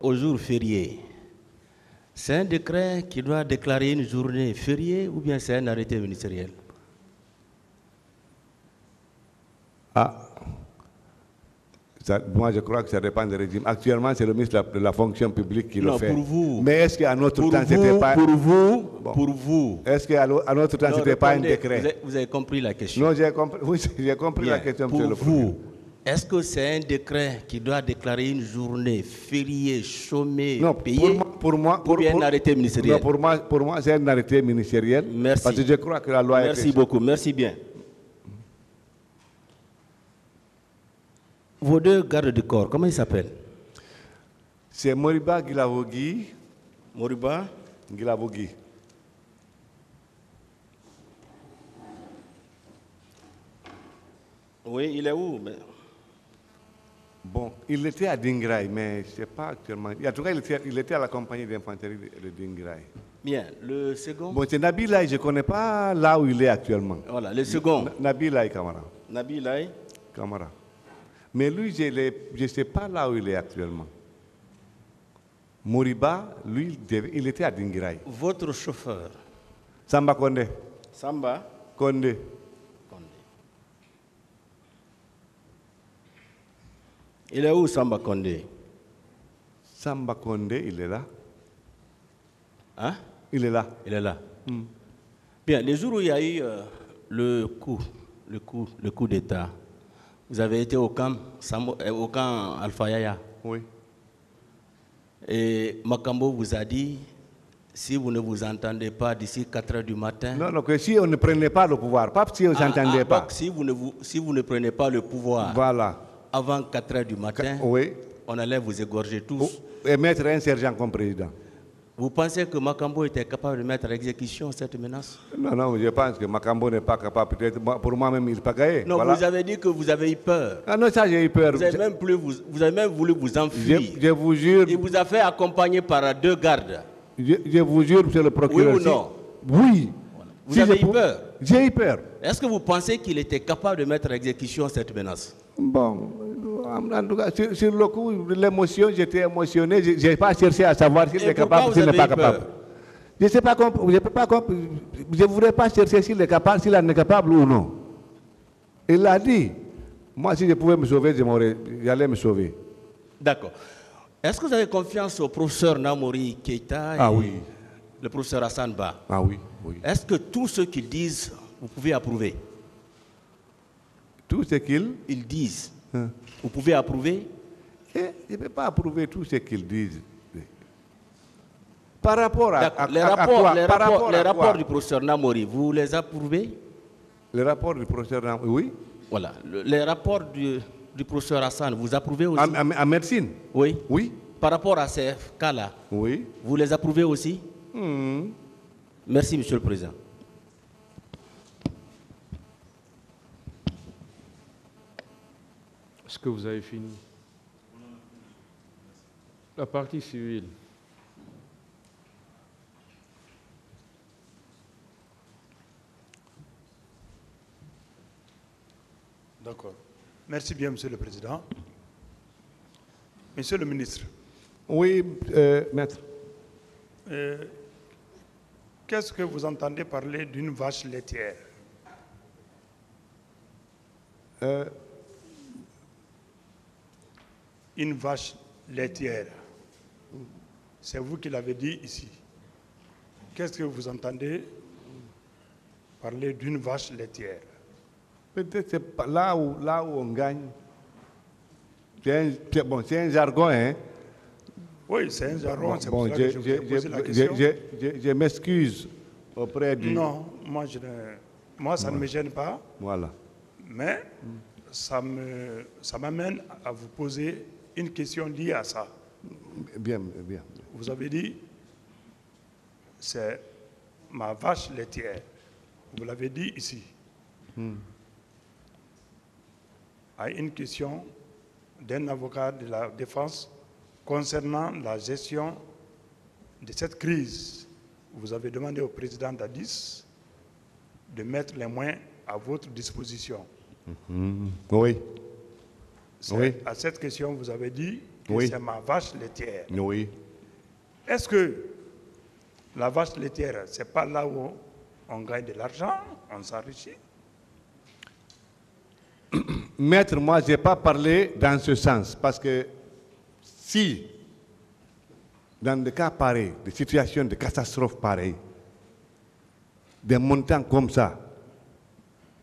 Au jour férié, c'est un décret qui doit déclarer une journée fériée ou bien c'est un arrêté ministériel? Moi, je crois que ça dépend du régime. Actuellement, c'est le ministre de la fonction publique qui le fait. Pour vous. Mais est-ce qu'à notre temps, c'était pas... Pour vous. Est-ce qu'à notre temps, c'était pas un décret? Vous avez compris la question? Non, j'ai compris, oui, j'ai compris la question, pour monsieur le vous, président. est-ce que c'est un décret qui doit déclarer une journée fériée, chômée, Non, payée ou bien un arrêté ministériel? Non, pour moi c'est un arrêté ministériel. Merci. Parce que je crois que la loi Merci beaucoup, merci bien. Vos deux gardes du corps, comment ils s'appellent? C'est Moriba Guilavogui. Moriba Guilavogui. Oui, il est où? Bon, il était à Dingraï, mais je ne sais pas actuellement. En tout cas, il était à la compagnie d'infanterie de Dingraï. Bien, le second? Bon, c'est Nabilaï, je ne connais pas là où il est actuellement. Voilà, le second. Nabilaï Kamara. Nabilaï Kamara. Mais lui, je ne sais pas là où il est actuellement. Moriba, lui, il était à Dingraï. Votre chauffeur? Samba Konde. Samba Konde. Il est où Samba Konde? Samba Konde, il est là. Hein? Il est là. Il est là. Bien, les jours où il y a eu le coup d'État, vous avez été au camp Alpha Yaya. Oui. Et Makambo vous a dit, si vous ne vous entendez pas d'ici 4 heures du matin... Non, que si on ne prenait pas le pouvoir, pas si on ne s'entendait pas. Si vous ne prenez pas le pouvoir... Voilà. Avant 4 heures du matin, oui. On allait vous égorger tous. Et mettre un sergent comme président. Vous pensez que Makambo était capable de mettre à exécution cette menace? Non, je pense que Makambo n'est pas capable. Peut-être pour moi-même, il n'est pas gagné. Non, voilà. Vous avez dit que vous avez eu peur. Ah non, ça j'ai eu peur. Vous avez même voulu vous enfuir. Je vous jure. Il vous a fait accompagner par 2 gardes. Je vous jure, monsieur le procureur. Oui ou non? Oui. Voilà. Vous avez eu peur? J'ai eu peur. Est-ce que vous pensez qu'il était capable de mettre à exécution cette menace? Bon, en tout cas, sur le coup, l'émotion, j'étais émotionné. Je n'ai pas cherché à savoir s'il est capable ou s'il n'est pas capable. Je ne sais pas, je ne voudrais pas chercher s'il est capable, s'il est capable ou non. Il l'a dit. Moi, si je pouvais me sauver, j'allais me sauver. D'accord. Est-ce que vous avez confiance au professeur Namori Keïta et oui. le professeur Hassan Ba? Ah oui, oui. Est-ce que tout ce qu'ils disent, vous pouvez approuver? Tout ce qu'ils disent, vous pouvez approuver? Je ne peux pas approuver tout ce qu'ils disent. Par rapport à les rapports du professeur Namori, vous les approuvez? Les rapports du professeur Namori, oui. Voilà. Les rapports du professeur Hassan, vous approuvez aussi? En médecine? Oui. Oui. Par rapport à ces cas-là, oui. Vous les approuvez aussi? Merci, Monsieur le Président. Est-ce que vous avez fini? La partie civile. D'accord. Merci bien, Monsieur le Président. Monsieur le ministre. Oui, maître. Qu'est-ce que vous entendez parler d'une vache laitière? Une vache laitière. C'est vous qui l'avez dit ici. Qu'est-ce que vous entendez parler d'une vache laitière? Peut-être c'est là où on gagne. C'est un jargon, hein? Oui, c'est un jargon, c'est pour ça que je vous ai posé la question. Je m'excuse auprès du... Non, moi ça ne me gêne pas. Voilà. Mais ça m'amène à vous poser une question liée à ça. Bien. Vous avez dit, c'est ma vache laitière. Vous l'avez dit ici. À une question d'un avocat de la défense concernant la gestion de cette crise, vous avez demandé au président d'Addis de mettre les moyens à votre disposition. Oui. À cette question, vous avez dit que Oui. c'est ma vache laitière. Oui. Est-ce que la vache laitière, ce n'est pas là où on gagne de l'argent, on s'enrichit? Maître, moi, je n'ai pas parlé dans ce sens, parce que si, dans des cas pareils, des situations de catastrophe pareilles, des montants comme ça,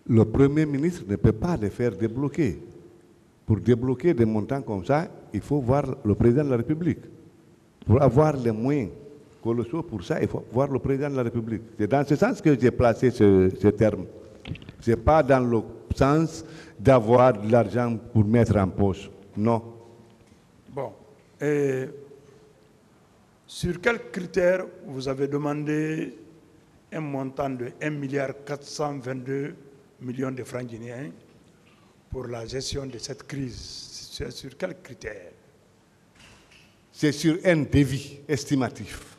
le Premier ministre ne peut pas les faire débloquer. Pour débloquer des montants comme ça, il faut voir le président de la République. Pour avoir les moyens colossaux pour ça, il faut voir le président de la République. C'est dans ce sens que j'ai placé ce terme. Ce n'est pas dans le sens d'avoir de l'argent pour mettre en poche. Non. Bon. Et sur quels critères vous avez demandé un montant de 1,422 milliard de francs guinéens pour la gestion de cette crise? C'est sur quels critères? C'est sur un devis estimatif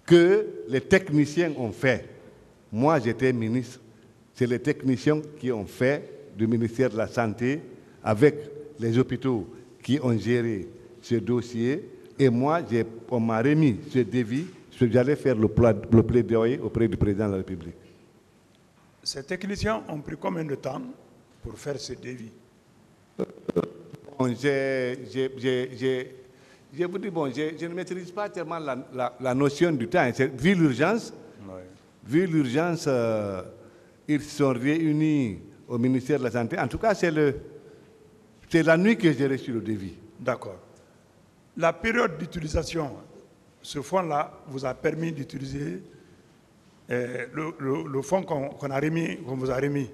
que les techniciens ont fait. Moi, j'étais ministre. C'est les techniciens qui ont fait du ministère de la Santé avec les hôpitaux qui ont géré ce dossier. Et moi, on m'a remis ce devis. J'allais faire le plaidoyer auprès du président de la République. Ces techniciens ont pris combien de temps pour faire ce devis? Bon, je vous dis, bon, je ne maîtrise pas tellement la notion du temps. Vu l'urgence, ils sont réunis au ministère de la Santé. En tout cas, c'est la nuit que j'ai reçu le devis. D'accord. La période d'utilisation, ce fonds-là vous a permis d'utiliser le fonds qu'on vous a remis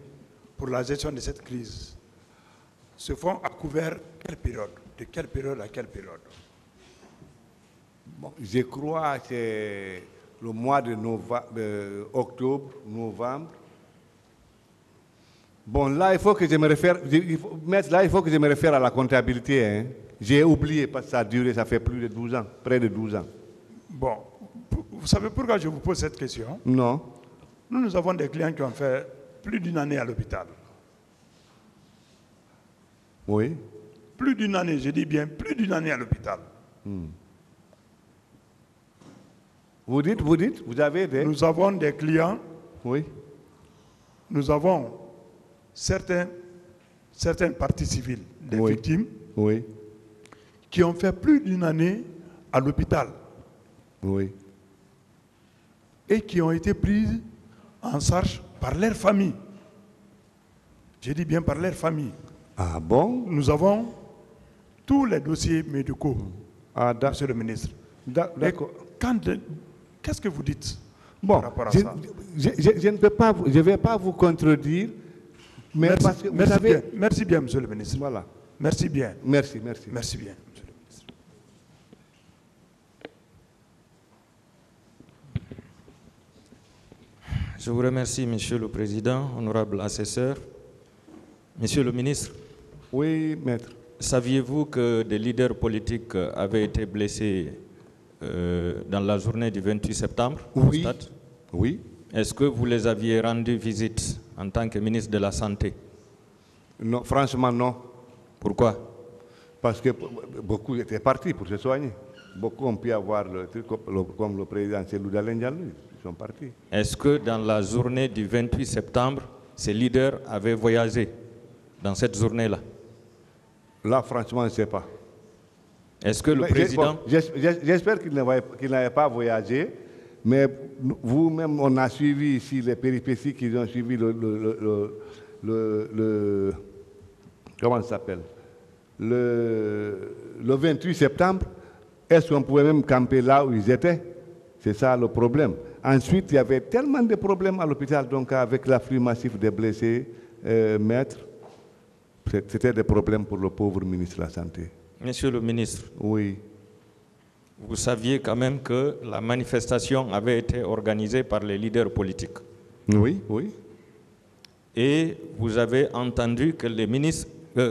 pour la gestion de cette crise. Ce fonds a couvert quelle période? De quelle période à quelle période? Bon, je crois que c'est le mois de octobre, novembre. Bon, là, il faut que je me réfère, il faut que je me réfère à la comptabilité. Hein. J'ai oublié parce que ça a duré, ça fait plus de 12 ans, près de 12 ans. Bon, vous savez pourquoi je vous pose cette question? Non. Nous avons des clients qui ont fait plus d'une année à l'hôpital. Oui. Plus d'une année, je dis bien plus d'une année à l'hôpital. Vous dites, vous avez des... Nous avons des clients. Oui. Nous avons certaines parties civiles des victimes qui ont fait plus d'une année à l'hôpital. Oui. Et qui ont été prises en charge par leur famille. Je dis bien par leur famille. Ah bon? Nous avons tous les dossiers médicaux, Monsieur le ministre. D'accord. Qu'est-ce que vous dites bon, par rapport à ça? Je ne peux pas, je vais pas vous contredire, mais merci, parce que vous savez... Merci bien, Monsieur le ministre. Voilà. Merci bien. Merci. Merci bien, Monsieur le ministre. Je vous remercie, Monsieur le Président, honorable assesseur. Monsieur le ministre. Oui, maître. Saviez-vous que des leaders politiques avaient été blessés dans la journée du 28 septembre au stade? Oui. Est-ce que vous les aviez rendu visite en tant que ministre de la Santé? Non, franchement, non. Pourquoi? Parce que beaucoup étaient partis pour se soigner. Beaucoup ont pu avoir le truc comme le président Cellou Dalein Diallo, ils sont partis. Est-ce que dans la journée du 28 septembre, ces leaders avaient voyagé dans cette journée-là? Là, franchement, je ne sais pas. Est-ce que le président... J'espère qu'il n'avait pas voyagé, mais vous-même, on a suivi ici les péripéties qu'ils ont suivi comment ça s'appelle? Le 28 septembre. Est-ce qu'on pouvait même camper là où ils étaient? C'est ça le problème. Ensuite, il y avait tellement de problèmes à l'hôpital, donc avec l'afflux massif des blessés, maître, c'était des problèmes pour le pauvre ministre de la Santé. Monsieur le ministre, oui. Vous saviez quand même que la manifestation avait été organisée par les leaders politiques. Oui. Et vous avez entendu que les ministres,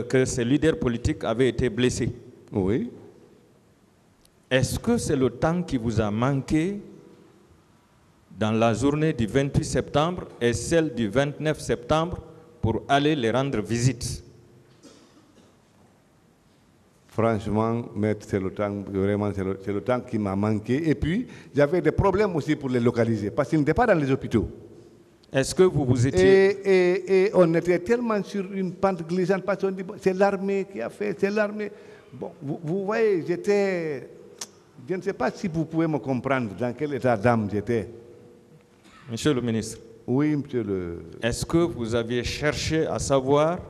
que ces leaders politiques avaient été blessés. Oui. Est-ce que c'est le temps qui vous a manqué dans la journée du 28 septembre et celle du 29 septembre pour aller les rendre visite? Franchement, maître, c'est le temps, vraiment, c'est le temps qui m'a manqué. Et puis, j'avais des problèmes aussi pour les localiser, parce qu'ils n'étaient pas dans les hôpitaux. Est-ce que vous étiez... Et on était tellement sur une pente glissante, parce qu'on dit, bon, c'est l'armée qui a fait, c'est l'armée. Bon, vous voyez, j'étais... Je ne sais pas si vous pouvez me comprendre dans quel état d'âme j'étais. Monsieur le ministre. Oui, monsieur le... Est-ce que vous aviez cherché à savoir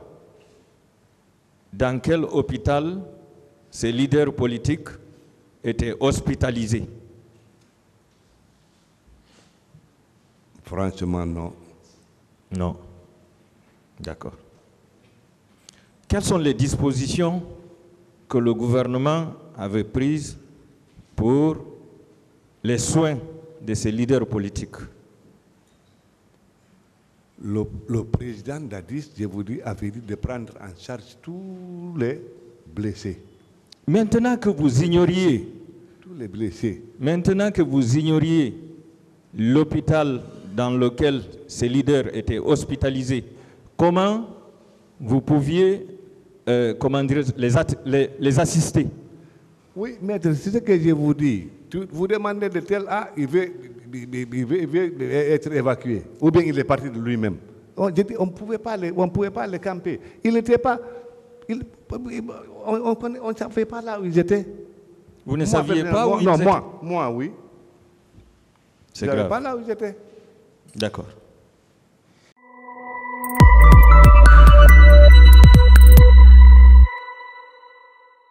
dans quel hôpital ces leaders politiques étaient hospitalisés? Franchement, non. Non. D'accord. Quelles sont les dispositions que le gouvernement avait prises pour les soins de ces leaders politiques? Le président Dadis, je vous dis, avait dit de prendre en charge tous les blessés. Maintenant que vous ignoriez, tous les blessés. Maintenant que vous ignoriez l'hôpital dans lequel ces leaders étaient hospitalisés, comment vous pouviez les assister? Oui, maître, c'est ce que je vous dis. Vous demandez de tel, il veut être évacué, ou bien il est parti de lui-même. On ne pouvait pas les camper. Il n'était pas... on ne savait pas là où ils étaient. Vous ne saviez pas où ils étaient? Non, moi, oui. C'est Je ne savais grave. pas là où ils étaient. D'accord.